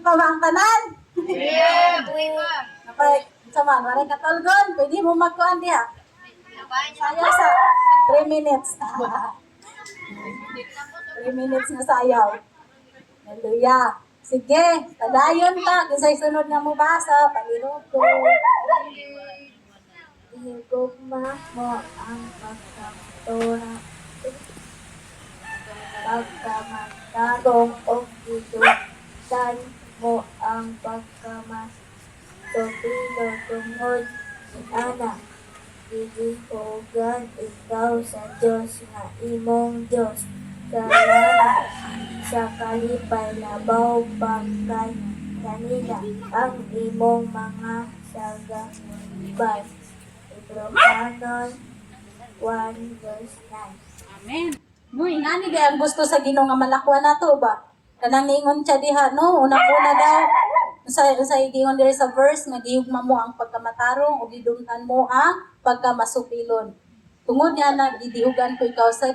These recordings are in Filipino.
pa ba ang tanan? Yeah. Kapag sa man, wala katulgon, pwede mo magkuhan diha. Sayaw sa 3 minutes. 3 minutes na sayaw. Hallelujah. Sige, padayon ta. Kisay sunod nga mo basa, paliruto. Ihigugma mo ang pagkatura. Pagkamagtarong o gidutan mo ang pagkamas. Tupilo tungod ana. Idihogan ikaw sa Diyos nga imong Diyos. Salamat sa kalipay labaw pagkay kanina ang imong mga sagabay. Hebrew 1 verse 9. Amen. No, ingani di ang gusto sa Ginoo nga malakwan nato ba? Kanang ningon siya diha, no? Una-una daw sa giingon diri sa verse nga gihugma mo ang pagkamatarong o gidungtan mo ang pagkamasupilon. Tungod niya na gidihugan ikaw sa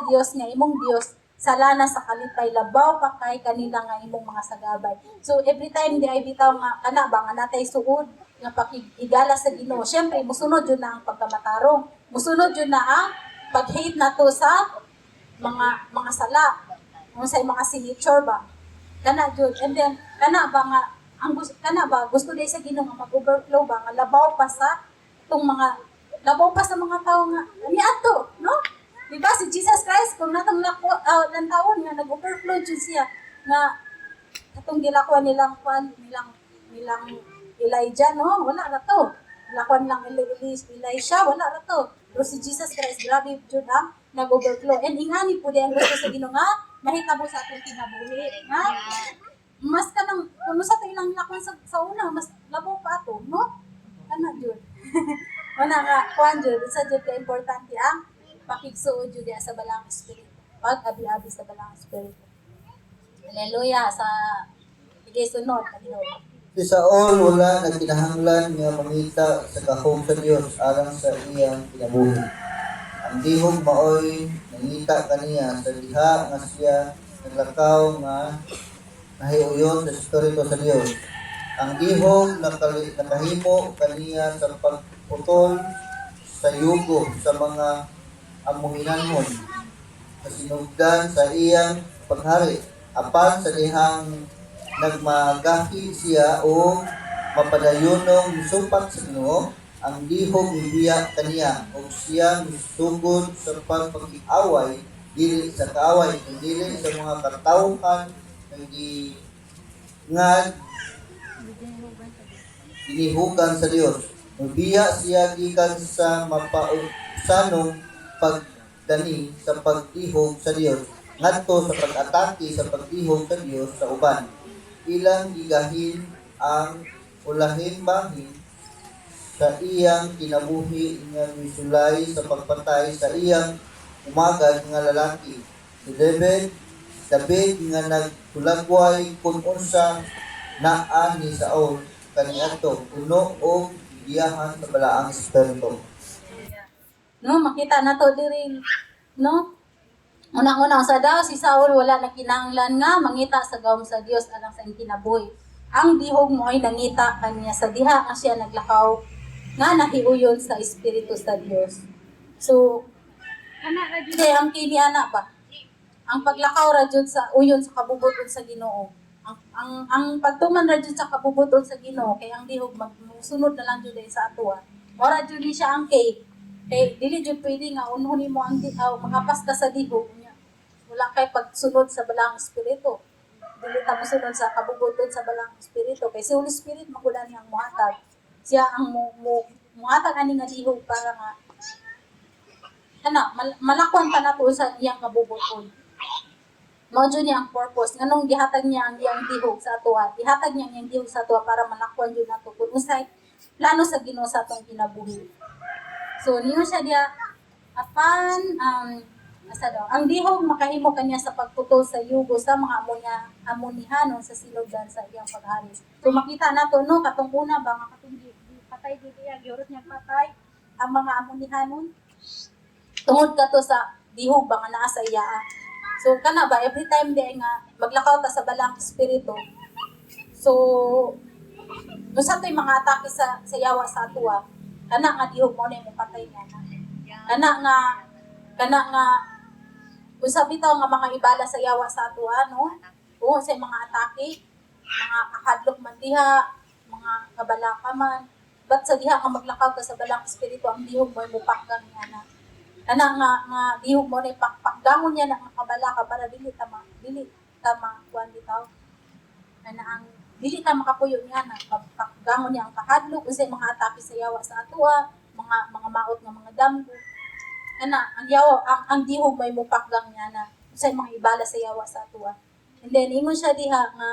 Dios nga imong Dios sala na sa kalipay labaw pa kay kanila nga imong mga sagabay. So every time di ay bitaw nga kana ba nga natay suod nga pakigala sa Ginoo. Syempre musunod jud na ang pagkamatarong. Musunod jud na ang pag-hate nato sa mga sala. Sa mga signature ba. Kana jud. And then kana ba nga gusto day sa Ginoo nga mag-overflow ba nga labaw pa sa mga tao nga niadto, no? Diba si Jesus Christ kung natong ng taon nga nag-overflow jud siya nga katong gilakwan nilang Elijah, no? Wala na to. Gilakwan lang Elisha, wala na to. Pero si Jesus Christ grabe jud ang nag-overflow. And ingani po di ang gusto sa Ginoo nga mahitabo sa atong kinabuhi, nga mas kanang kuno sa ilang lakwan sa una mas labaw pa ato, no? Ana jud. Wala nga kuan jud sa jud ka importante ang pakigsuod jud sa balang espiritu. Pag-abi-abi sa balang espiritu. Hallelujah sa sige sunod kanino. Si Saul wala nagkinahanglan nga mangita sa kahog sa Dios alang sa iyang kinabuhi. Ang dihog maoy nangita kaniya sa diha nga siya naglakaw nga nahiuyon sa espiritu sa Dios. Ang dihog nakahimo kaniya sa pagputol sa yugo sa mga amuhinanhon sa sinugdan sa iyang paghari apan sa dihang nagmagahi siya o mapadayonong supat sa Ginoo ang dihog ibiya kaniya o siya misugod sa pagpakiaway dili sa kaaway dili sa mga katawhan nga dinihugan sa Dios. Mabiya siya gikan sa mapausanong pagdani sa pagtihog sa Dios ngadto sa pag-atake sa pagtihog sa Dios sa uban. Ilang gigahin ang ulahin bahin sa iyang kinabuhi nga misulay sa pagpatay sa iyang umagad nga lalaki. Si David nga nagtulagway kung unsa naa ni Saul kaniadto puno og giyahan sa balaang espiritu. No, makita na to diri, no? Unang-unang sa daw, si Saul wala na kinahanglan nga mangita sa gawom sa Dios alang sa kinabuhi. Ang dihog mo ay nangita kaniya sa diha nga siya naglakaw nga nahiuyon sa espiritu sa Dios. So, ang kini ana ba? Ang paglakaw ra jud sa uyon sa kabubuton sa Ginoo. Ang pagtuman ra jud sa kabubuton sa Ginoo kay ang dihog magsunod na lang jud sa atoa. Ora jud ni siya ang kay dili jud pwede nga unhon mo ang makapas ka sa dihog niya. Wala kay pagsunod sa balang espiritu. Dili ta mosunod sa kabubuton sa balang espiritu kay si Holy Spirit magulan niyang muhatag. Siya ang muhatag ani nga dihog para nga malakwan pa nato sa iyang kabubuton. Mao jud niya ang purpose nganong gihatag niya ang iyang dihog sa atoa. Gihatag niya ang iyang dihog sa atoa para malakwan jud nato kun unsay plano sa Ginoo sa atong kinabuhi. So niyo siya dia apan ang dihog makahimo kaniya sa pagputol sa yugo sa mga amunihanon sa sinugdan sa iyang paghari. So makita nato no katong una ba nga katong patay jud iya giurot niya patay ang mga amunihanon tungod kato sa dihog ba nga naa sa iya. So kana ba every time di nga maglakaw ta sa balang espiritu. So usa to'y mga atake sa yawa sa atuwa. Kana nga dihog mo na imong patay nga. Kana nga usa bitaw nga mga ibala sa yawa sa atuwa no. O sa mga atake, mga kahadlok man diha, mga kabalaka man. But sa diha nga maglakaw ka sa balang espiritu ang dihog mo mupakgang nga. Kana nga dihog mo na pakgangon niya na kabalaka para dili tama kuan bitaw. Kana ang dili ta makapuyo niya na pakgangon niya ang kahadlok unsay mga atake sa yawa sa atuwa, mga maot nga mga damgo. Kana ang dihog may mupakgang niya na unsay mga ibala sa yawa sa atuwa. And then ingon siya diha nga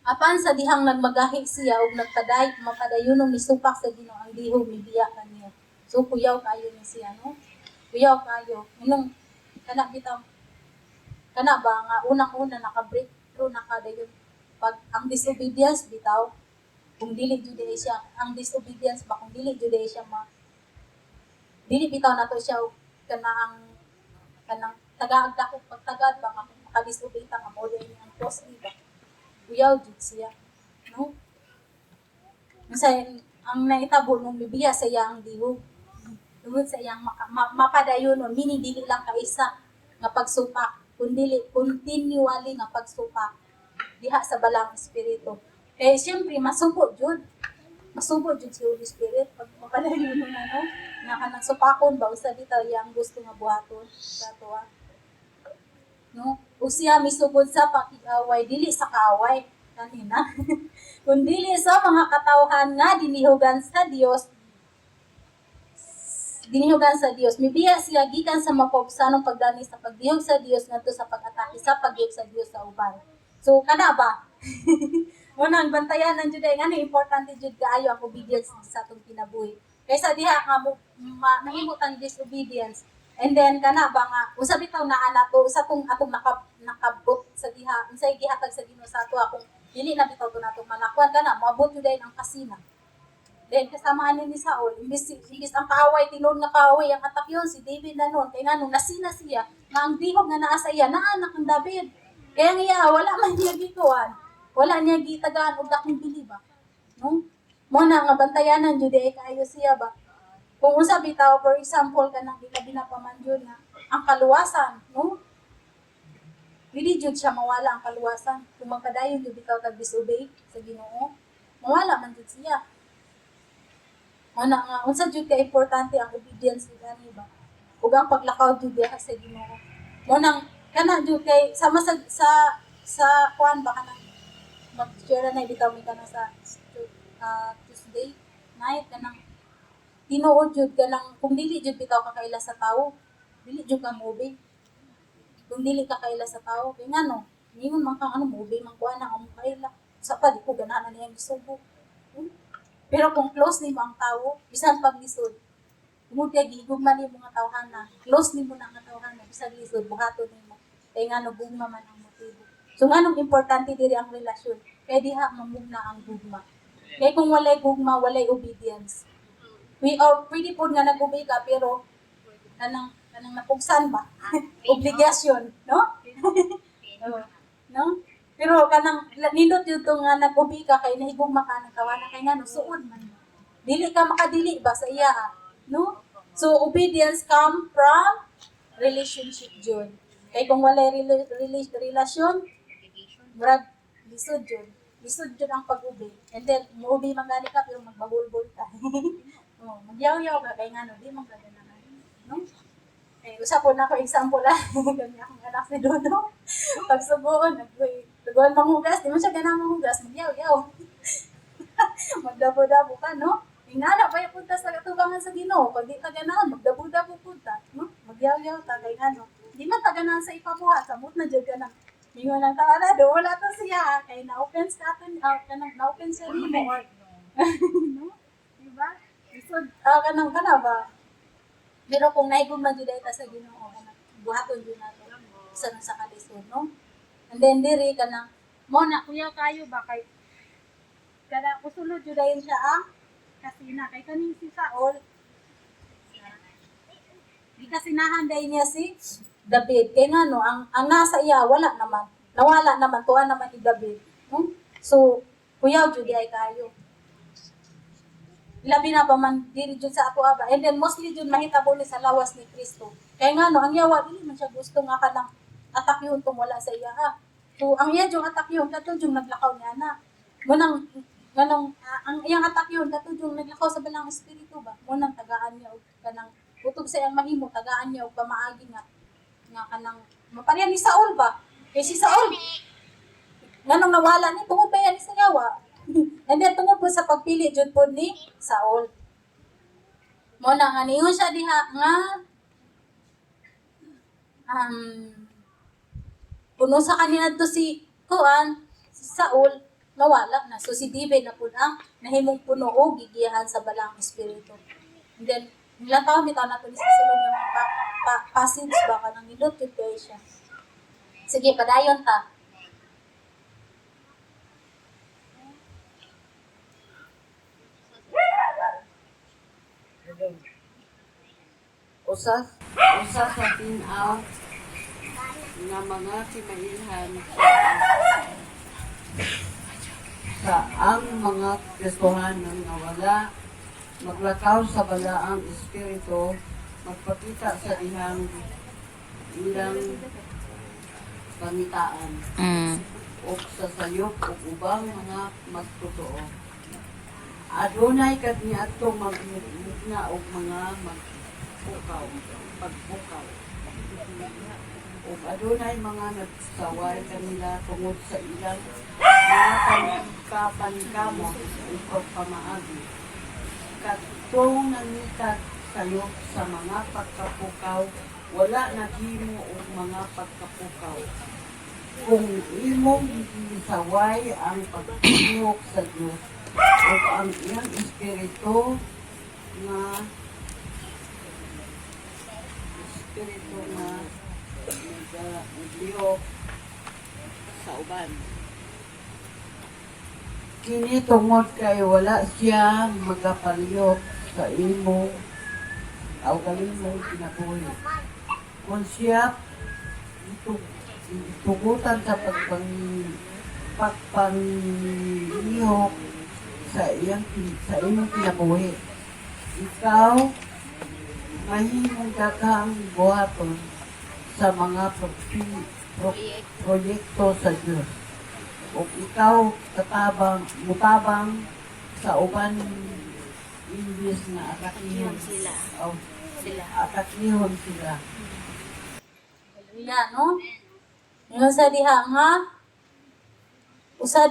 apan sa dihang nagmagahi siya og mapadayonon ni supak sa Ginoo ang dihog mibiya kaniya. So kuyaw kayo ni siya no. Kuyaw kayo. Inong kana bitaw kana ba nga unang-una naka-breakthrough nakadayon pag ang disobedience bitaw kung dili jud siya ang disobedience ba kung dili jud siya dili bitaw nato siya kanang tagaag dako pagtagad ba nga makadisobey ta nga mo din ang costly ba uyaw jud siya no misay ang naitabo nung bibiya sa iyang dihog tungod sa iyang mapadayonon meaning dili lang kaisa nga pagsupak kundi continually nga pagsupak diha sa balang espiritu kay siyempre masubo jud si Holy Spirit pag mapadayonon no nga kanang supakon ba usa bitaw iyang gusto nga buhaton sa tuwa no ug siya misugod sa pakiaway dili sa kaaway kanina kundi sa mga katawhan nga dinihugan sa Dios mibiya siya gikan sa mapobsanong pagdani sa pagdihog sa Dios ngadto sa pag-atake sa pagyug sa Dios sa uban so kana ba unang bantayan ng Juday nga importante jud kaayo ang obedience sa atong kinabuhi kaysa diha nga nahimutan disobedience. And then kana ba nga usa bitaw naa nato usa tong atong nakabot sa diha unsay gihatag sa Ginoo sa ato kung dili na bitaw to nato malakwan kana moabot jud ang kasina. Then kasamaan ni Saul imbis ang kaaway tinuod nga kaaway ang atak yun si David na noon kay nganong nasina siya nga ang dihog nga naa sa iya naa anak ng David. Kaya nga wala man niya gikuan. Wala niya gitagaan og dakong bili ba. No? Mo na nga bantayanan jud kaayo siya ba. Kung unsa bitaw for example kanang ilabi na pamanjud nga ang kaluwasan, no? Dili jud siya mawala ang kaluwasan kung magpadayon jud bitaw tag disobey sa Ginoo. Mawala man jud siya. Ana nga unsa jud ka importante ang obedience gani ba? Ug ang paglakaw jud diha sa Ginoo. Mo nang kana jud kay sama sa kuan ba kanang mag-share na bitaw mi kana sa Tuesday night kanang tinuod jud ka lang kung dili jud bitaw ka kaila sa tawo dili jud ka mobe kung dili ka kaila sa tawo kay ngano ningon man kang mobe man kuan ang kaila sa pa di ko ganahan niya gisubo pero kung close nimo ang tawo bisan pag lisod tungod kay gihigugma nimo nga tawhana close nimo na nga tawhana bisan lisod buhaton nimo kay ngano gugma man ang motibo so nganong importante diri ang relasyon kay diha mamugna ang gugma kay kung walay gugma walay obedience pwede po nga nag-obey ka, pero kanang napugsan ba? Obligasyon, no? No? Pero kanang nindot yun nga nag-obey ka, kay nahigugma ka ng kawana, kay nga no, suod man. Dili ka makadili ba sa iya, no? So, obedience come from relationship yun. Kay kung wala relasyon, murag, lisod yun. Lisod yun ang pag-obey. And then, mo-obey man gani ka, pero magbahulbol ka. Oh, magyaw-yaw ka kay ngano di man kaganahan, no? Eh usa po na ko example kami akong anak si Dodo. Pag subuon nagtugon manghugas, di man siya ganang manghugas, magyaw-yaw. Magdabo-dabo ka, no? Ingana pa punta sa katubangan sa Ginoo, pag di ka ganahan magdabo-dabo punta, no? Magyaw-yaw ta kay ngano. Di man ta ganahan sa ipabuhat, samot na jud ka na. Ingon lang ta ala do wala to siya kay na-offense ka aton kanang na-offense siya nimo or no? Diba? So, kanang kana ba? Pero kung naigugma jud ta sa Ginoo, buhaton jud nato sa kalisod, no? And then diri kanang mo na kuya kayo ba kay kada usulod jud dayon siya kasina kay kaning si Saul. Di kasinahan dayon niya si David. Kaya nga no, ang nasa iya, wala naman. Nawala naman, tuwa naman ni David. No? So, kuyaw, Judy ay kayo. Labi na pa man, diri jud sa ato aba. And then, mostly jud mahitabo ni sa lawas ni Kristo. Kaya nga no, ang yawa, dili man siya gusto nga ka ng atak yun kung wala sa iya ha. So, ang iya yung atak yun, kato yung naglakaw niya na. Munang, ang iyang atak yun, kato yung naglakaw sa balang espiritu ba? Munang tagaan niya o kanang, utog sa iyang mahimo, tagaan niya o pamaagi nga kanang, maparyan ni Saul ba? Kaya si Saul, nganong nawala ni, tungod ba yan ni sa yawa? And then, tungod po sa pagpili, jud po ni Saul. Muna nga, niyon siya diha nga, puno sa kanina to si Kuan, si Saul, nawala na. So si David na po ang nahimong puno o gigiyahan sa balang espiritu. And then, ilang taon bitaw na to ni susunod ng mga passage ba ka nang nindot yun kayo siya. Sige, padayon ta. Usa sa tinaw nga mga kimailhan sa ang mga Kristohanon nga wala maglakaw sa balaang espiritu, magpakita sa ilang pangitaan o sa sayop o ubang mga magtotoo. Adunay kad niadto magmugna og mga pagbukaw. O adunay mga nagsaway kanila tungod sa ilang mga paningkamot o pagpamaagi. Katong nangikat kayo sa mga pagkapukaw, wala naghimo og mga pagkapukaw. Kung imong gisaway ang pagtihok sa Dios o ang iyang espiritu nga naglihok sa uban. Kini tungod kay wala siya magapalihok sa imo aw galimong kinabuhi. Kung siya tugutan sa pagpanglihok sa imong kinabuhi, ikaw mahimong daghang buhaton sa mga proyekto sa Diyos. O ikaw mutabang sa uban imbis na atakihon sila. Atakihon sila. Hallelujah, no? Ngayon sa diha nga, usa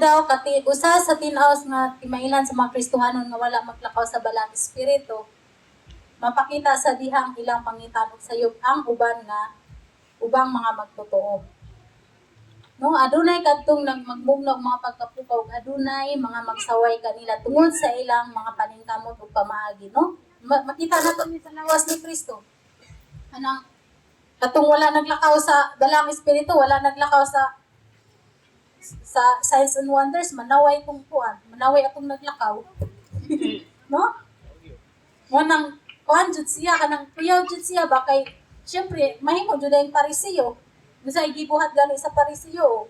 sa tinaos nga timailan sa mga Kristohanon nga wala maglakaw sa balang espiritu, mapakita sa dihang ilang pangitan ug sayop ang ubang mga magtotoo. No, adunay kadtong nagmagmugno mga pagkapukaw, adunay mga magsaway kanila tungod sa ilang mga paningkamot ug pamaagi, no? Makita nato ni sa lawas ni Kristo. Anang katong wala naglakaw sa balang espiritu, wala naglakaw sa signs and wonders, manaway atong naglakaw. No? Nang kuan jud siya kanang kuyaw jud siya ba kay syempre mahimo jud ang parisiyo. Bisay gibuhat gali sa parisiyo.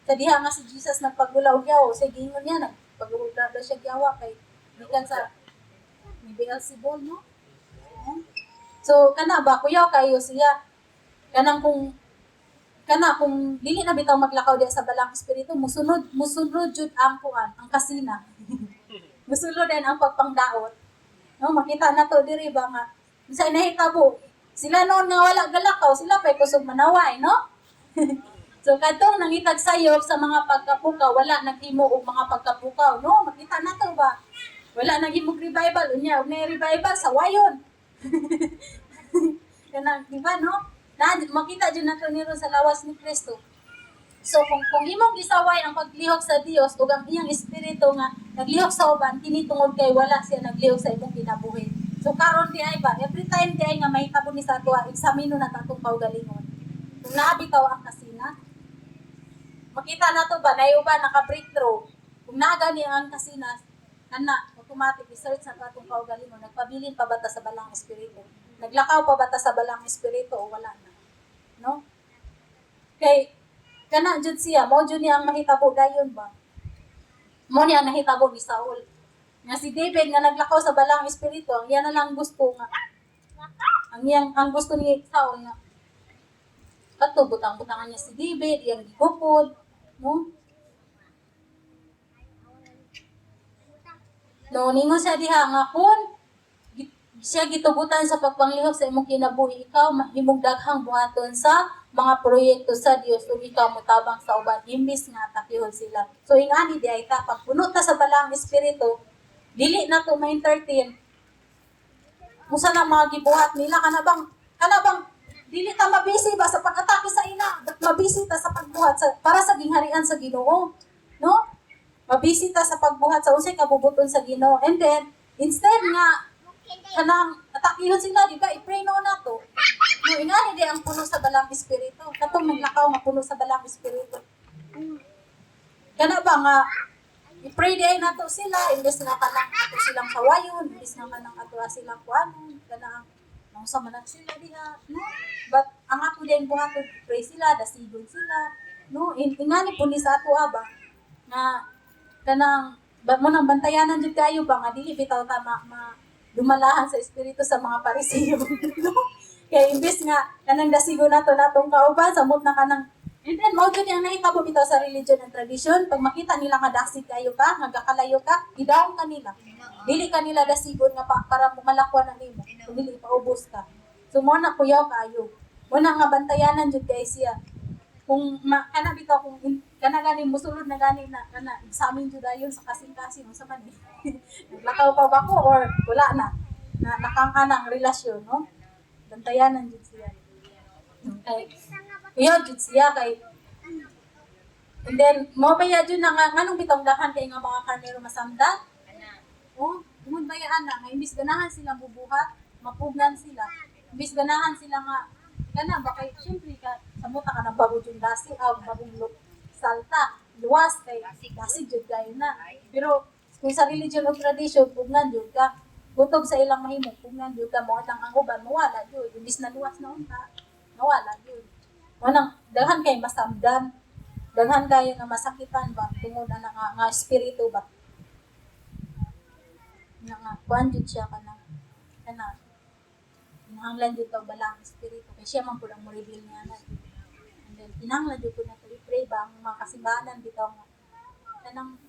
Sa diha nga si Jesus nagpagulaw-yaw, sa gingon niya nagpagulaw daw siya giyawa kay gikan sa ni Beelzebul, no? So kana ba kuyaw kayo siya kanang kung dili na bitaw maglakaw diya sa balang espiritu, musunod jud ang kuan, ang kasina. Musunod din ang pagpangdaot. No, makita na to diri ba nga bisay nahitabo sila noon nga wala galakaw, sila pa'y kusog manaway, no? So, kadtong nangitag sayop sa mga pagkapukaw, wala naghimo og mga pagkapukaw, no? Makita na to ba? Wala naghimo revival, unya, og revival sa wayon. Kanang, di ba, no? Makita dyan nato niro sa lawas ni Kristo. So, kung imong gisaway ang paglihok sa Dios ug ang iyang espiritu nga naglihok sa uban, kini tungod kay wala siya naglihok sa imong kinabuhi. So karon di ay ba, every time di ay nga mahitabo ni sa ato, eksamino na tatong kaugalingon. Kung naabitaw ang kasina, makita na to ba, naiuban naka-breakthrough. Kung naagani ang kasina, automatic research sa tatong kaugalingon, nagpabilin pa bata sa balang espiritu. Naglakaw pa bata sa balang espiritu o wala na. no? Kay kana jud siya, mao jud niya ang mahitabo dayon ba? Mao niya ang nahitabo ni Saul. Nga si David nga naglakaw sa balang espiritu, ang iya na lang gusto nga ang gusto ni Saul nga ato butang-butangan niya si David, iyang gigupod, no? No, ningon siya diha nga kun siya gitugutan sa pagpanglihok sa imong kinabuhi, ikaw mahimong daghang buhaton sa mga proyekto sa Dios ug ikaw motabang sa uban imbis nga atakihon sila. So ingani di ay ta pagpuno ta sa balang espiritu, dili na to ma-entertain. Musa na mga gibuhat nila kana bang dili ta mabisi ba sa pag-atake sa ina, mabisi ta sa pagbuhat sa para sa gingharian sa Ginoo, no? Mabisi ta sa pagbuhat sa unsay kabubuton sa Ginoo. And then instead nga kanang atakihon sila, di ba? I-pray no na to. No, ingani di ang puno sa balang espiritu. Katong naglakaw nga puno sa balang espiritu. Kana ba nga i-pray di ay nato sila, imbes nga kanang ato silang sawayon, imbes nga kanang ato silang kuanon, kanang nang sa man sila diha, no? But ang ato din buhaton, pray sila, dasigon sila, no? Ingani po ni sa ato ba nga kanang mo nang bantayanan jud kayo ba nga dili bitaw ta dumalahan sa espiritu sa mga parisiyo. No? Kaya imbis nga kanang dasigo nato natong kauban samot na kanang and then mao gyud ang nahitabo bitaw sa religion and tradition, pag makita nila nga dasig kayo ka, nga gakalayo ka, idaon ka nila. Dili ka nila dasigon nga para malakwan na nimo, kung dili ipaubos ka. So mo na kuyaw kayo. Mo na nga bantayanan jud kay siya. Kung kana bitaw kung kana gani musulod na gani na kana sa amin jud ayon sa kasing-kasing sa man. Naglakaw pa ba ko or wala na nakangkanang relasyon, no? Bantayanan jud siya. Okay. Kuya jud siya kay and then mo ba ya jud na nga nganong bitong dahan kay nga mga karnero masamda? Oh, umod bayaan na nga imbis ganahan silang bubuhat, mapugnan sila. Imbis ganahan sila nga kana ba kay syempre ka samuta ka ng bago yung dasi bagong salta luwas kay dasi jud kayo na pero kung sa religion o tradition pugnan jud ka butob sa ilang mahimo pugnan jud ka mo ang uban mawala jud imbis na luwas na unta mawala jud manang daghan kay masamdan daghan kayo nga masakitan ba tungod ana nga espiritu ba nga kuan jud siya kana kinahanglan jud tawag balang espiritu kay siya man pud ang mo-reveal niya na. And then kinahanglan jud ko na to i-pray ba ang mga kasimbahan bitaw nga kanang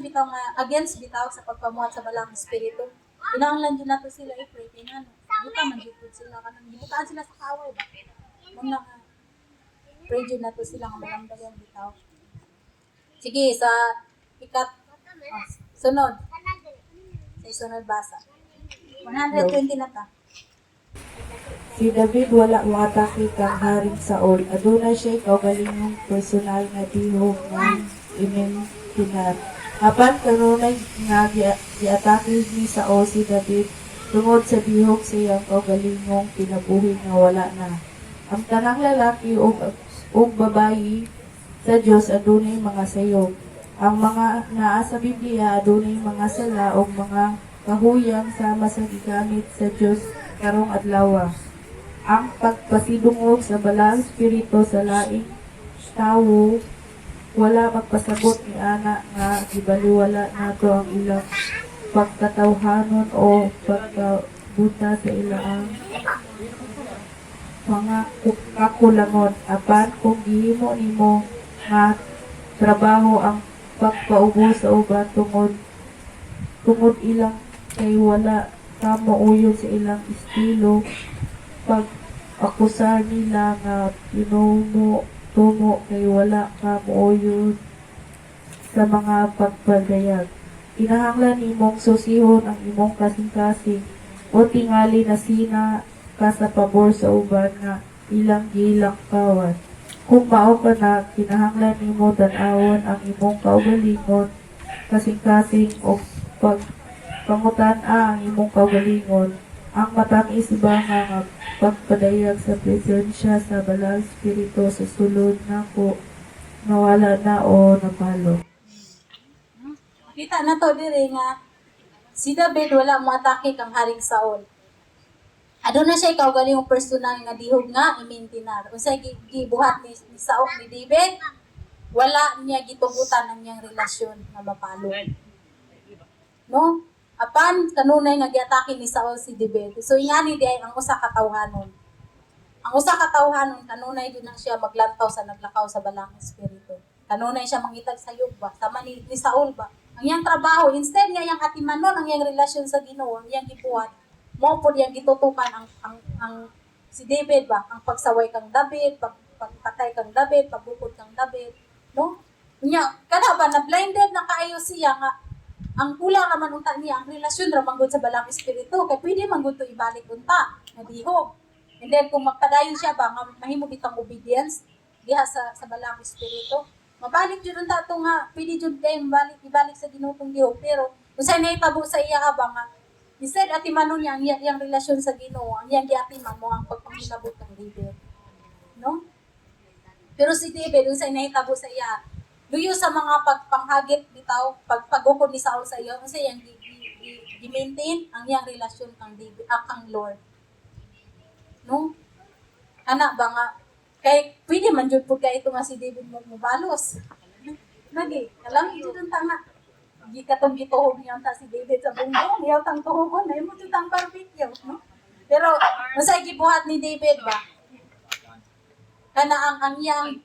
bitaw nga against bitaw sa pagpamuhat sa balang espiritu. Kinahanglan jud nato sila i-pray kay ngano. Buta man jud sila kanang gibutaan sila sa kaway ba. Muna nga pray jud nato sila nga malamdagan bitaw. Sige sa sunod. Sa sunod basa. 120 na ta. Si David wala moatake kang Haring Saul. Aduna siya kaugalingong personal nga dihog ng pinar. Apan kanunay nga giatake ni Saul si David tungod sa dihog sa iyang kaugalingong pinabuhi nga wala na. Ang tanang lalaki ug babayi sa Dios adunay mga sayop. Ang mga naa sa Biblia adunay mga sala ug mga kahuyang sama sa gigamit sa Dios karong adlaw. Ang pagpasidungog sa balang espiritu sa laing tawo wala magpasabot ni ana nga gibaliwala nato ang ilang pagkatawhanon o pagkabuta sa ilang mga kakulangon. Apan kung gihimo nimo nga trabaho ang pagpaubos sa uban tungod ilang kay wala ka mauyon sa ilang estilo pag akusar nila nga tumo kay wala ka mauyon sa mga pagpadayag. Kinahanglan imong susihon ang imong kasing-kasing o tingali na sina ka sa pabor sa uban nga ilang gilang kawat. Kung mao ka na, kinahanglan nimo tan-awon ang imong kaugalingon kasing-kasing o pangutan-a ang imong kaugalingon. Ang matamis ba nga pagpadayag sa presensya sa balang espiritu sa sulod nako nawala na o napalo. Kita na to diri nga si David wala mo atake kang Haring Saul. Aduna siya kaugalingong personal nga dihog nga i-maintain. Unsay gibuhat ni Saul ni David, wala niya gitugutan ang iyang relasyon nga mapalo. No? Apan kanunay nga giatake ni Saul si David. So ingani di ay ang usa ka tawhanon. Ang usa ka tawhanon kanunay gyud na siya maglantaw sa naglakaw sa balang espiritu. Kanunay siya mangitag sa ba sama ni Saul ba. Ang iyang trabaho instead nga iyang atimanon ang iyang relasyon sa Ginoo, ang iyang gibuhat, mo pod iyang gitutukan ang si David ba, ang pagsaway kang David, pagpatay kang David, pagbukod kang David, no? Nya kana ba na blinded na kaayo siya nga ang kulang naman unta niya ang relasyon ra manggod sa balang espiritu kay pwede man gud to ibalik unta nga dihog. And then kung magpadayon siya ba nga mahimo bitang obedience diha sa balang espiritu, mabalik jud unta to nga pwede jud kay ibalik sa Ginoo tong dihog pero unsay nahitabo sa iya ba nga instead atimanon niya ang iyang relasyon sa Ginoo, ang iyang giatiman mo ang pagpangilabot ng David. No? Pero si David unsay nahitabo sa iya? Luyo sa mga pagpanghagit bitaw, pagpagukod ni Saul sa iyo, unsay iyang gi-maintain ang iyang relasyon kang David, kang Lord. No? Ana ba nga kay pwede man jud pud kay ito nga si David mo mubalos. Lagi, alam jud unta nga gikatong gituhog niya ta si David sa bungbong, iyaw tang tuhogon, ay mo jud tang barbecue, no? Pero unsay gibuhat ni David ba? Kana ang iyang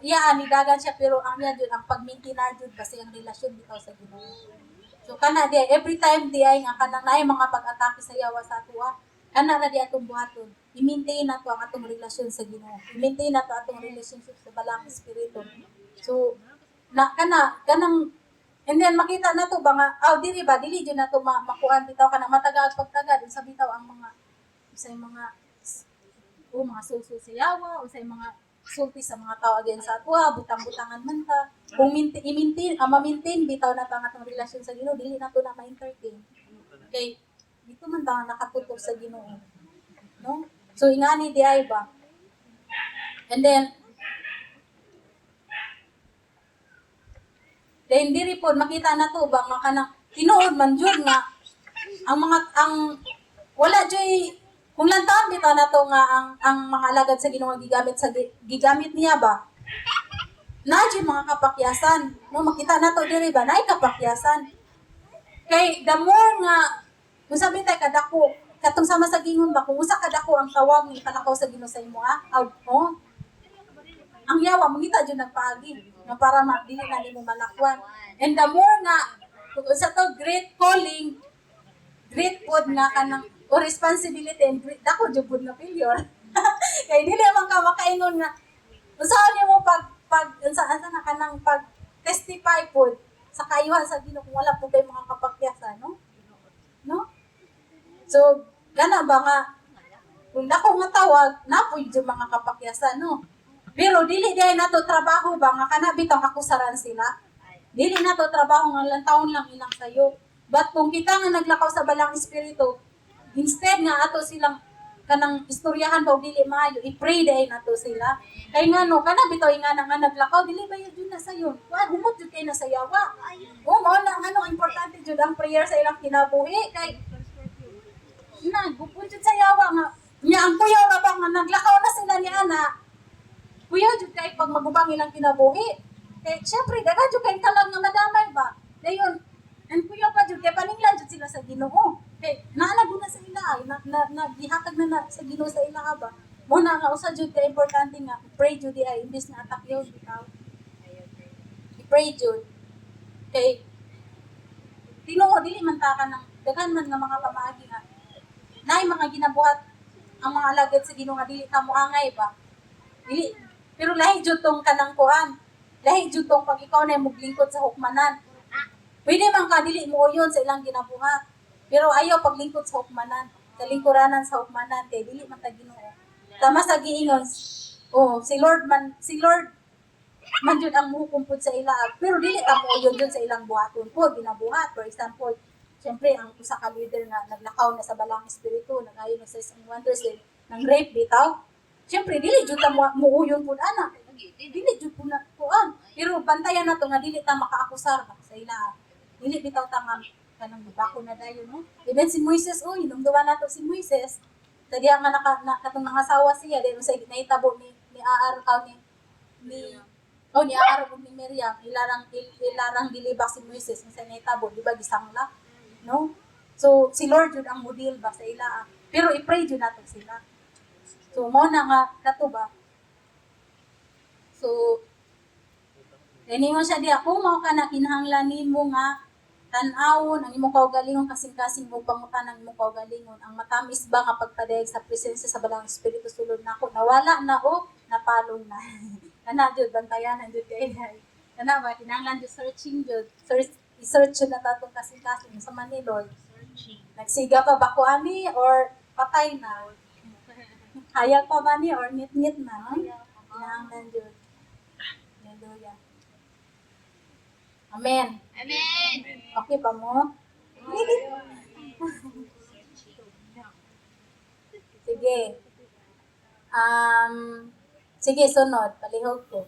iya ni dagan siya pero ang iya jud ang pagmaintinar jud kasi ang relasyon bitaw sa Ginoo. So kana di every time di ay nga kanang naay mga pag-atake sa yawa sa atoa, kana na di atong buhaton. I-maintain nato ang atong relasyon sa Ginoo. I-maintain nato atong relationship sa balang espiritu. So kanang and then makita nato ba nga dili jud nato makuan bitaw kanang matagad pagtagad unsa bitaw ang mga mga sulsul sa yawa, unsay mga sulti sa mga tao again sa atwa, butang-butangan man ta. Kung ma-maintain bitaw na ang atong relasyon sa Ginoo, dili nato na ma-entertain. Kay dito man ta nakatutok sa Ginoo. No? So ingani di ay ba? And then diri pod makita nato ba nga kanang tinuod man jud nga ang wala joy kung lantaon bitaw nato nga ang mga alagad sa Ginoo gigamit niya ba na jud mga kapakyasan no makita nato diri ba naay kapakyasan kay the more nga kung sabi tay kadako katong sama sa gingon ba kung usa kadako ang tawag ni kalakaw sa Ginoo sa imo ang yawa mangita jud nagpaagi nga para dili na nimo malakwan and the more nga kung sa to great calling great pod nga kanang o responsibility and dako jud pud na failure. Kay dili man ka makaingon nga usaon nimo pag unsa na kanang pag testify pod sa kayuhan sa Ginoo kung wala pud kay mga kapakyasan, no? No? So, kana ba nga kung dako nga tawag napoy jud mga kapakyasan, no? Pero dili diay nato trabaho ba nga kana bitaw akusaran sila. Dili nato trabaho nga lantawon lang ilang sayo. But kung kita nga naglakaw sa balang espiritu, instead nga ato silang kanang istoryahan ba dili maayo i-pray day nato sila kay ngano kana bitaw nga naglakaw dili ba yun na sayon humot jud kay na sayawa mao na ngano importante jud ang prayer sa ilang kinabuhi kay gupon jud sayawa nga nya ang kuyaw ra ba nga naglakaw na sila ni ana kuyaw jud kay pag magubang ilang kinabuhi kay syempre daga jud kay kalag nga madamay ba dayon and kuyaw pa jud kay paninglan jud sila sa Ginoo. Okay, naalago na sa ila ay nagihatag na sa Ginoo sa ila ba. Mo na nga usa jud ka importante nga pray jud ay imbis na attack yun bitaw. I-pray jud. Kay Tinuod dili man ta ka nang daghan man nga mga pamaagi nga. Nay mga ginabuhat ang mga alagad sa Ginoo nga dili ta moangay ba. Dili pero lahi jud tong kanang kuan. Lahi jud tong pag ikaw na moglingkod sa hukmanan. Pwede man ka dili mo uyon sa ilang ginabuhat. Pero ayaw paglingkod sa hukmanan, sa lingkuranan sa hukmanan kay dili man ta Ginoo. Tama sa giingon. Si Lord man jud ang muhukom pud sa ila. Pero dili ta mo uyon jud sa ilang buhaton po ginabuhat. For example, syempre ang usa ka leader na naglakaw na sa balang espiritu, nagayon na sa isang wonders ng rape bitaw. Syempre dili jud ta mo uyon pud ana. Dili jud pud na kuan. Pero bantayan nato nga dili ta makaakusar ba sa ila. Dili bitaw ta nga kanang bako na dayon no. Even si Moises hinumduman nato si Moises. Sa diha nga katong nangasawa siya dahil sa nahitabo ni Aar ni Aar ug ni Miriam ilarang gilibak si Moises sa nahitabo di ba gisangla no. So si Lord jud ang model ba sa ila. Pero i-pray jud nato sila. So mo na nga kato ba. So Ningon siya diha, kung mao ka na kinahanglan nimo nga tan-awon ang imong kaugalingon kasing-kasing mo pangutan ang imong kaugalingon. Ang matamis ba nga pagpadayag sa presensya sa Balang Espiritu sulod nako nawala na o napalong na. Kana jud bantayan jud kay kana ba kinahanglan jud searching jud. I-search jud na tatong kasing-kasing sa man ni Lord. Nagsiga pa ba ko ani or patay na? Hayag pa ba ni or ngit-ngit na? No? Kinahanglan jud. Hallelujah. Amen. Amen. Okay pa mo? Sige. Sige, sunod. Palihog ko.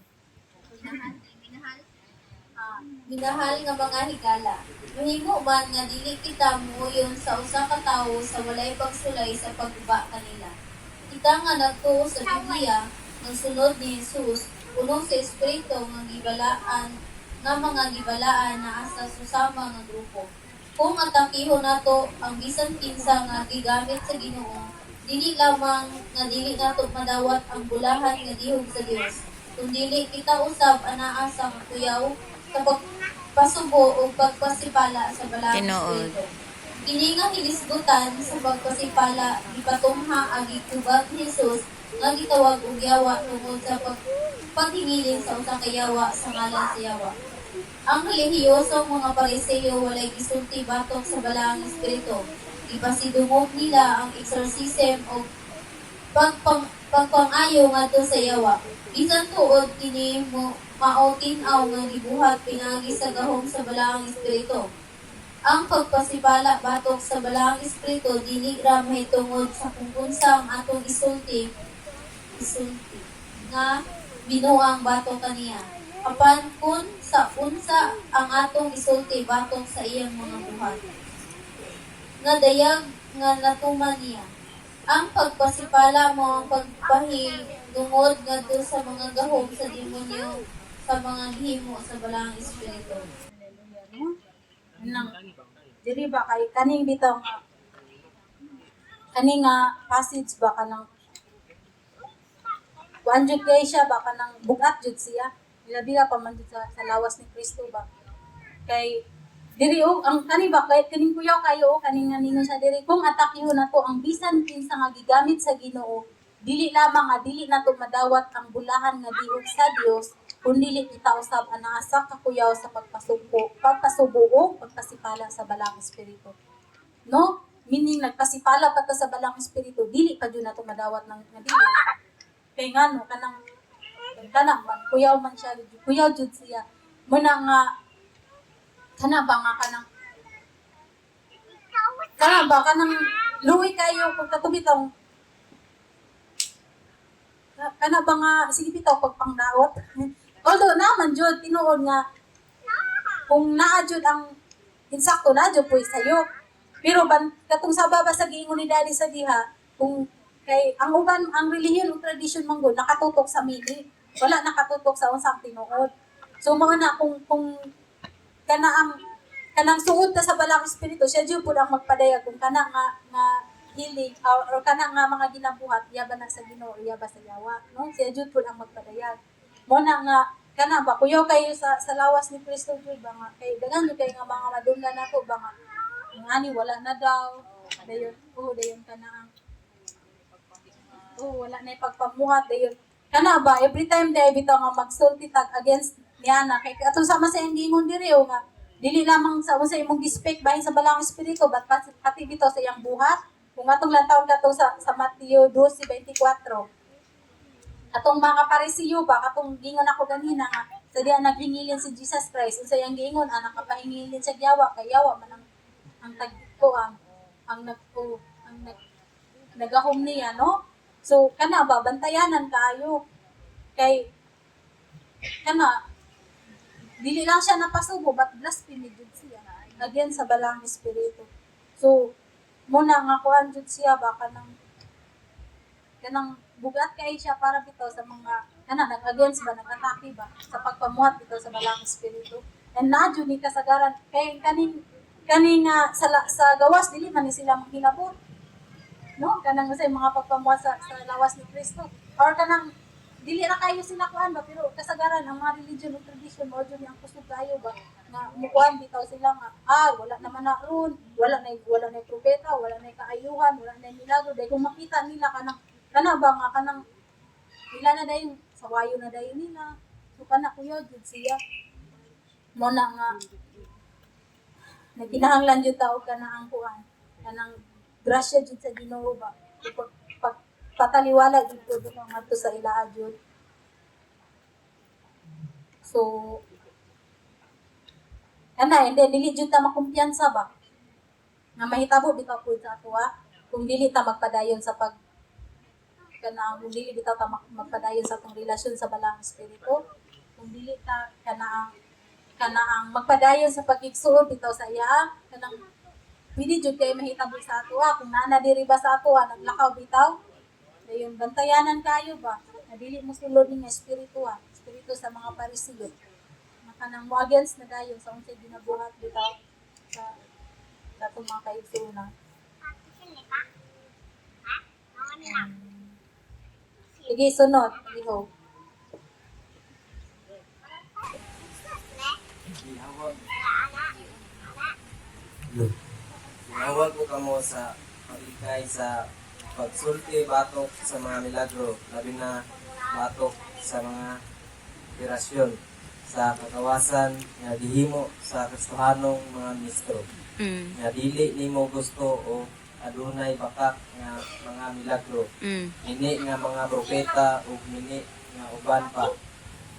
Minahal nga mga higala, mahimo man nga dili kita muyon sa usa ka tawo sa walay pagsulay sa pagguba kanila. Kita nga nagtuo sa Biblia ng sunod ni Jesus, punong sa Espiritu nga mga gibalaan na asa susama nga grupo. Kung atakihon nato ang bisan kinsa nga gigamit sa Ginoo, dili lamang nga dili nato madawat ang bulahan nga dihog sa Dios, kundi kita usab anaa sa kuyaw sa pagpasubo o pagpasipala sa balang Espiritu. Kini nga hilisgutan sa pagpasipala gipatungha ang gitubag ni Jesus nga gitawag og yawa tungod sa paghingilin sa usa ka yawa sa ngalan sa yawa. Ang relihiyosong mga Pariseo walay gisulti batok sa Balang Espiritu. Ipasidungog nila ang exorcism o pagpangayo ngadto sa yawa. Bisan tuod kini mao tin-aw nga gibuhat pinagi sa gahom sa Balang Espiritu. Ang pagpasipala batok sa Balang Espiritu dili ra mahitungod sa kung unsa ang atong isulti nga binuang batok kaniya. Apan kun sa unsa ang atong isulti batok sa iyang mga buhat. Nga dayag nga natuman niya. Ang pagpasipala mo ang pagpahidungod ngadto sa mga gahom sa demonyo sa mga himo sa Balang Espiritu. Nang diri ba kay kaning bitaw nga kaning nga passage ba kanang kuan jud kay siya ba kanang bugat jud siya bila pa man jud sa lawas ni Kristo ba kay diri ang kani ba kay kaning kuyaw kayo kaning nga ningon sa diri kung atakihon nato ang bisan kinsa nga gigamit sa Ginoo dili lamang nga dili nato madawat ang bulahan nga dihog sa Dios kundi kita usab anaa sa kakuyaw sa pagpasubo o pagpasipala sa Balang Espiritu. No? Meaning nagpasipala pa ta sa Balang Espiritu, dili pa jud nato madawat ng dihog. Kay ngano kanang man kuyaw man siya, kuyaw jud siya. Muna nga kana ba kanang luwi kayo kung katubitong kana ba nga sige bitaw pagpangdaot. Although naman jud tinuod nga kung naa jud ang insakto na jud poy sayo. Pero katong sa baba sa giingon ni Daddy sa diha kung kay ang uban ang relihiyon ug tradisyon manggod nakatutok sa mili. Wala nakatutok sa unsang tinuod. So mao na kung kanang suod ta sa Balang Espiritu siya jud pud ang magpadayag kung kana nga healing or kana nga mga ginabuhat yaba na sa Ginoo yaba sa yawa no siya jud pud ang magpadayag mo na nga kana ba kuyaw kayo sa lawas ni Kristo jud ba nga kay daghan jud kay nga mga madunggan nato ba nga ngani wala na daw dayon kana wala na pagpamuhat dayon kana ba every time day bitaw nga magsulti tag against niya na kay atong sama sa ingon diri nga dili lamang sa unsa imong gispek bahin sa Balang Espiritu but pati bitaw sa iyang buhat kung atong lantawon kato sa Mateo 12:24 atong mga Pariseo ba katong gingon ako ganina nga sa diha naghingilin si Jesus Christ unsa yang giingon anak kapahingilin sa yawa kay yawa man ang tagko ang nagahom niya no so kana ba bantayanan kaayo kay kana dili lang siya napasubo but blasphemy jud siya against sa balang espiritu. So muna nga kuan jud siya ba kanang bugat kay siya para bitaw sa mga nag-against ba nag-atake ba sa pagpamuhat bitaw sa balang espiritu. And na jud ni kasagaran kay kaning sa gawas dili man ni sila maghilabot. No, kanang sa mga pagpamuhat sa lawas ni Kristo or kanang dili ra kayo sila kuan ba pero kasagaran ang mga religion ug tradition mo jud ang kusog kayo ba nga mukuan bitaw sila nga wala naman na ron wala na propeta wala na kaayuhan wala na milagro dahil kung makita nila kana ba nga kanang nila na dayon sawayo na dayon nila so kana kuyo jud siya mo na nga nagkinahanglan jud ta og kana ang kuan kanang grasya jud sa Ginoo ba pataliwala jud ko doon ngadto sa ilaa jud. So and then dili jud ta makumpiyansa ba nga mahitabo bitaw pud sa atoa kung dili ta magpadayon sa kung dili bitaw ta magpadayon sa atong relasyon sa balang espiritu kung dili ta ang magpadayon sa pagigsuod bitaw sa iya kanang pwede jud kay mahitabo sa atoa kung naa diri ba sa atoa naglakaw bitaw dayon bantayanan kayo ba na dili mo sulod ning espiritu sa mga parisiyo na kanang mo against na dayon sa unsay ginabuhat bitaw sa atong mga kaigsuonan. Sige, sunod. Iho. Ginawag ko kamo sa paglikay sa pagsulti batok sa mga milagro, labi na batok sa mga operasyon sa kagawasan nga gihimo sa Kristohanong mga ministro. Nga dili nimo gusto o adunay bakak nga mga milagro. Ini nga mga propeta ug mini nga uban pa.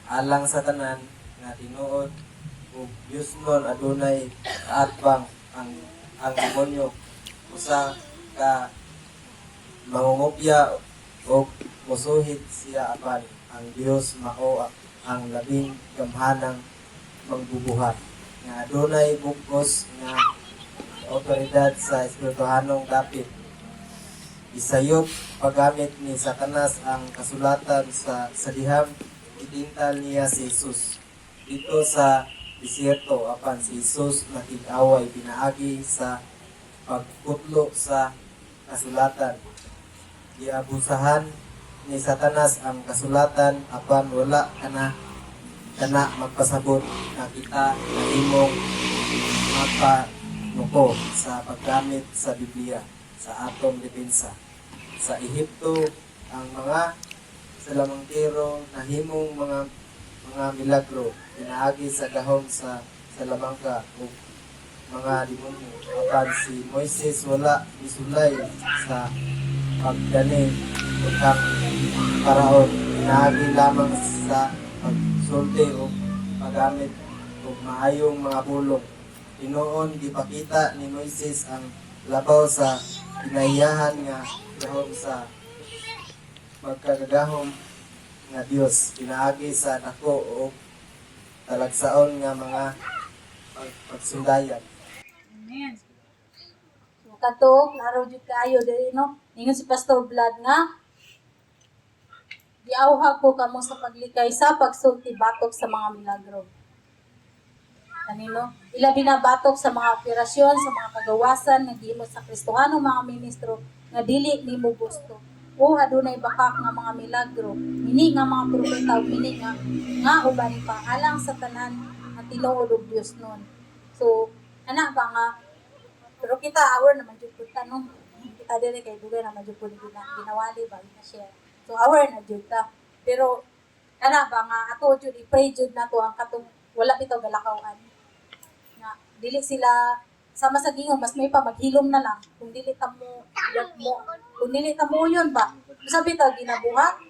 Alang sa tanan nga tinuod ug Dios nun adunay kaatbang ang demonyo usa ka mangungopya o musuhit siya apan ang Dios mao ang labing gamhanang magbubuhat nga adunay bugos nga otoridad sa espirituhanong dapit. Isayop paggamit ni Satanas ang kasulatan sa diham itintal niya si Jesus dito sa desierto apan si Jesus nakig-away pinaagi sa pagputlo sa kasulatan. Giabusahan ni Satanas ang kasulatan apan wala kana magpasabot na kita na imong magpanuko sa paggamit sa Biblia sa atong depensa. Sa Ehipto ang mga salamangkero nahimong mga milagro pinaagi sa gahom sa salamangka o mga demonyo apan si Moises wala misulay sa pagdani kang paraon pinaagi lamang sa pagsulti o paggamit o maayong mga bulong. Tinuon gipakita ni Moises ang labaw sa pinahiyahan nga gahom sa magkagahom nga Dios pinaagi sa dako o talagsaon nga mga pagsundayan. Amen. So kato, klaro jud kaayo diri no. Ingon si Pastor Vlad nga giawhag ko kamo sa paglikay sa pagsulti batok sa mga milagro. Kanino? Ilabi na batok sa mga operasyon, sa mga kagawasan nga gihimo sa Kristohanong mga ministro nga dili nimo gusto. O adunay bakak nga mga milagro, mini nga mga propeta ug mini nga uban pa alang sa tanan nga tinuod og Dios nun. So, ana ba nga pero kita aware naman jud pud ta no. Kita diri kay dugay naman jud pud ginawali ba na share. So aware na jud ta. Pero ana ba nga ato jud i-pray jud nato ang katong wala bitaw galakawan. Nga dili sila sama sa gingon mas may pa maghilom na lang kung dili ta mo yun ba. Sabi ta ginabuhat.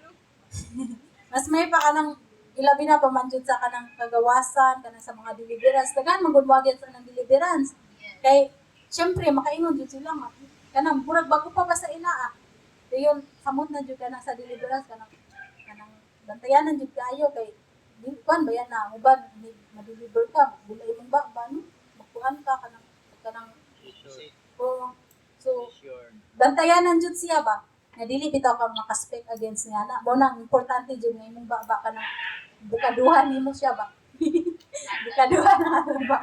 Mas may pa kanang ilabi na pa man jud sa kanang kagawasan kanang sa mga deliverance dagan magudwagyan sa nang deliverance. Kay syempre makaingon jud sila nga kanang murag bago pa ba sa inaa. Dayon samot na jud kanang sa deliverance kanang bantayanan jud kayo kay di kuan ba yan na uban ma-deliver ka, bulay mong ba no? Magkuhan ka kanang oh, so bantayanan jud siya ba? Na dili bitaw ka makaspek against niya na. Mo nang importante jud nga imong ba ka nang bukaduhan nimo siya ba? Bukaduhan na ba?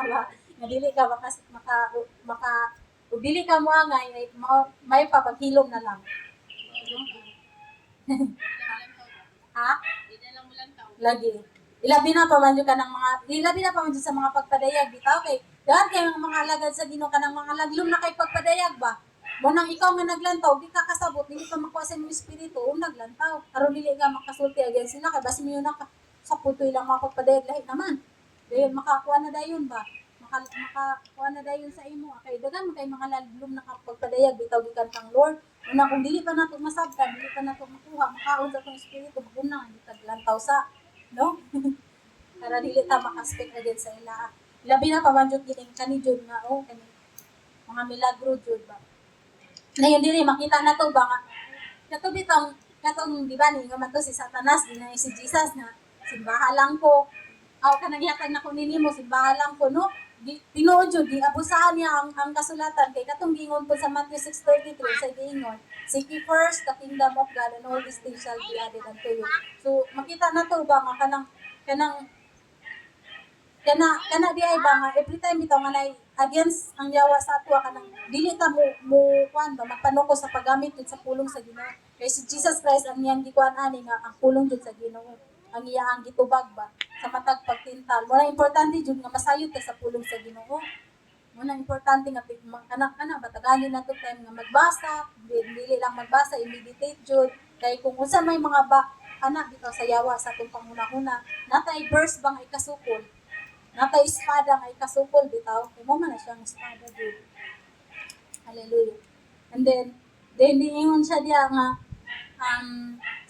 Nga dili ka maka ug dili ka mo angay may papaghilom na lang. Ha? Lagi. Ilabi na pa man jud ka ng mga ilabi na pa man jud sa mga pagpadayag bitaw kay dahil kay mga alagad sa Ginoo kanang mga laglom na kay pagpadayag ba. Mo nang ikaw nga naglantaw, di ka kasabot, dili ka makuha sa imong espiritu, naglantaw. Aron dili ka makasulti against sila kay basi mo na ka sa putoy lang mga pagpadayag lahi naman. Dahil makakuha na dayon ba? Makakuha na dayon sa imo. Kay dagan kay mga laglom na pagpadayag bitaw gikan kang Lord. Una kung dili pa nato masabtan, dili pa nato makuha, makaon sa tong espiritu, maguna di taglantaw sa no? Para dili ta makaspek against sa ila. Labi na pa man jud kining kani jud nga kani mga milagro jud ba. Na yun dili makita na to ba nga kato bitong katong di ba ni nga man to si Satanas di na si Jesus na simbaha lang ko aw kanang yatag na ko nimo simbaha lang ko no di tinuod jud di abusahan niya ang kasulatan kay katong gingon po sa Matthew 6:33 sa giingon seek ye first the kingdom of God and all these things shall be added unto you. So makita na to ba nga kana di ay ba nga every time bitaw nga nay against ang yawa sa atwa kanang dili ta mo kuan ba magpanoko sa paggamit jud sa pulong sa Ginoo kay si Jesus Christ ang iyang gikuan ani nga ang pulong jud sa Ginoo ang iyang gitubag ba sa matag pagtintal mo na importante jud nga masayod ta sa pulong sa Ginoo mo na importante nga kana batagali na to time nga magbasa dili lang magbasa i-meditate jud kay kung unsa may mga bitaw sa yawa sa atong panguna-una natay verse ba nga ikasukol natay espada nga ikasukol bitaw kay mo man na siyang espada jud. Hallelujah. And then diingon siya diya nga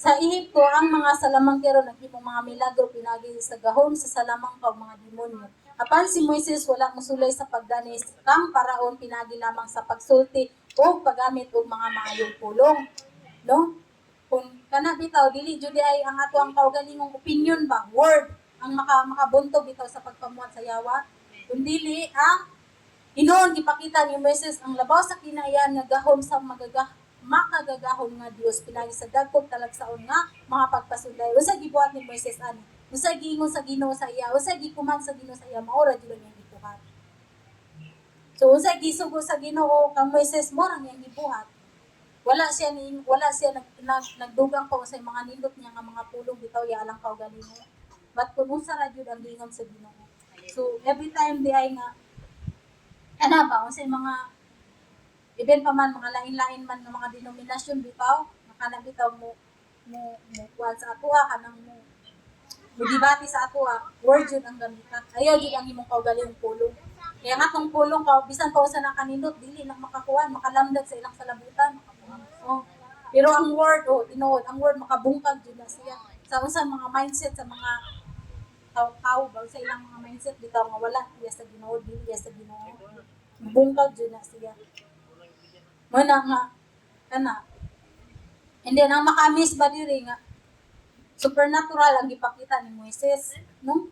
sa Ehipto ang mga salamangkero naghimong mga milagro pinagi sa gahom sa salamang kag mga demonyo. Apan si Moises wala mosulay sa pagdanis kang paraon pinagi lamang sa pagsulti o paggamit og mga maayong pulong. No? Kung kana bitaw dili jud ay ang ato ang kaugalingong opinion ba word ang makabuntog bitaw sa pagpamuhat sa yawa kundi ang Inoon gipakita ni Moises ang labaw sa kinaiyan nga gahom sa makagagahom nga Dios pinagi sa dagkog talagsaon nga mga pagpasulay usa gibuhat ni Moises ani usa giingon sa Ginoo sa iya usa gikuman sa Ginoo sa iya mao ra jud ang iyang gibuhat so usa gisugo sa Ginoo kang Moises mo ra ang gibuhat wala siya nagdugang pa sa mga nindot niya nga mga pulong bitaw ya alang kaugalingon but kung unsa ra jud ang gingon sa Ginoo so every time di ay nga ba unsay mga even pa man mga lain-lain man nga mga denominasyon bitaw makana bitaw mo kuan sa atoa kanang mo debate sa atoa word jud ang gamita ayaw jud ang imong kaugalingong pulong kaya nga tong pulong ka bisan pa usa na kanindot dili na makakuan makalamdag sa ilang salabutan pero ang word tinuod ang word makabungkag jud na siya sa unsang mga mindset sa mga tao ba sa ilang mga mindset bitaw nga wala iya sa Ginoo dili iya sa Ginoo bungkag jud na siya mo na nga kana and then ang makamis ba diri nga supernatural ang gipakita ni Moises no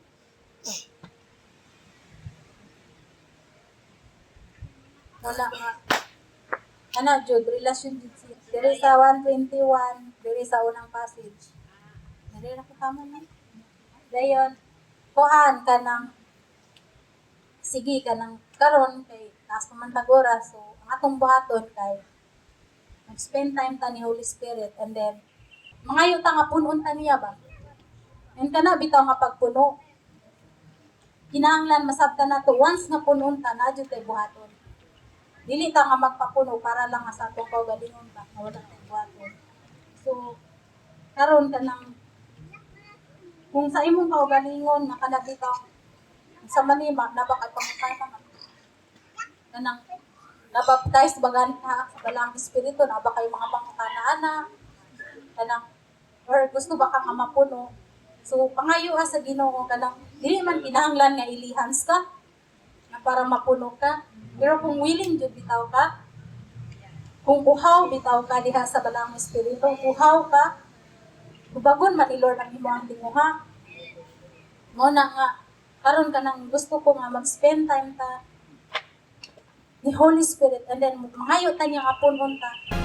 wala nga kana jud relasyon jud siya diri sa 121 diri sa unang passage diri ra ko tama na dayon kuan kanang sige kanang karon kay taas pa man tag oras so ang atong buhaton kay mag-spend time ta ni Holy Spirit and then mangayo ta nga punon ta niya ba and kana bitaw nga pagpuno kinahanglan masabtan nato once nga punon ta na jud tay buhaton dili ta nga magpapuno para lang nga sa atong kaugalingon ta nga wala tay buhaton so karon kanang kung sa imong kaugalingon nga kana bitaw sa manima nabakay pamutay ka kanang nabaptize bagan ka sa balang espiritu nabakay mga pangutana-ana kanang or gusto ba ka nga mapuno so pangayo sa Ginoo kanang dili man kinahanglan nga ilihans ka na para mapuno ka pero kung willing jud bitaw ka kung uhaw bitaw ka diha sa balang espiritu uhaw ka Kubagon man ni Lord ang imong tinguha. Mo na nga karon ka nang gusto ko nga mag-spend time ta ni Holy Spirit and then mangayo ta niya apon unta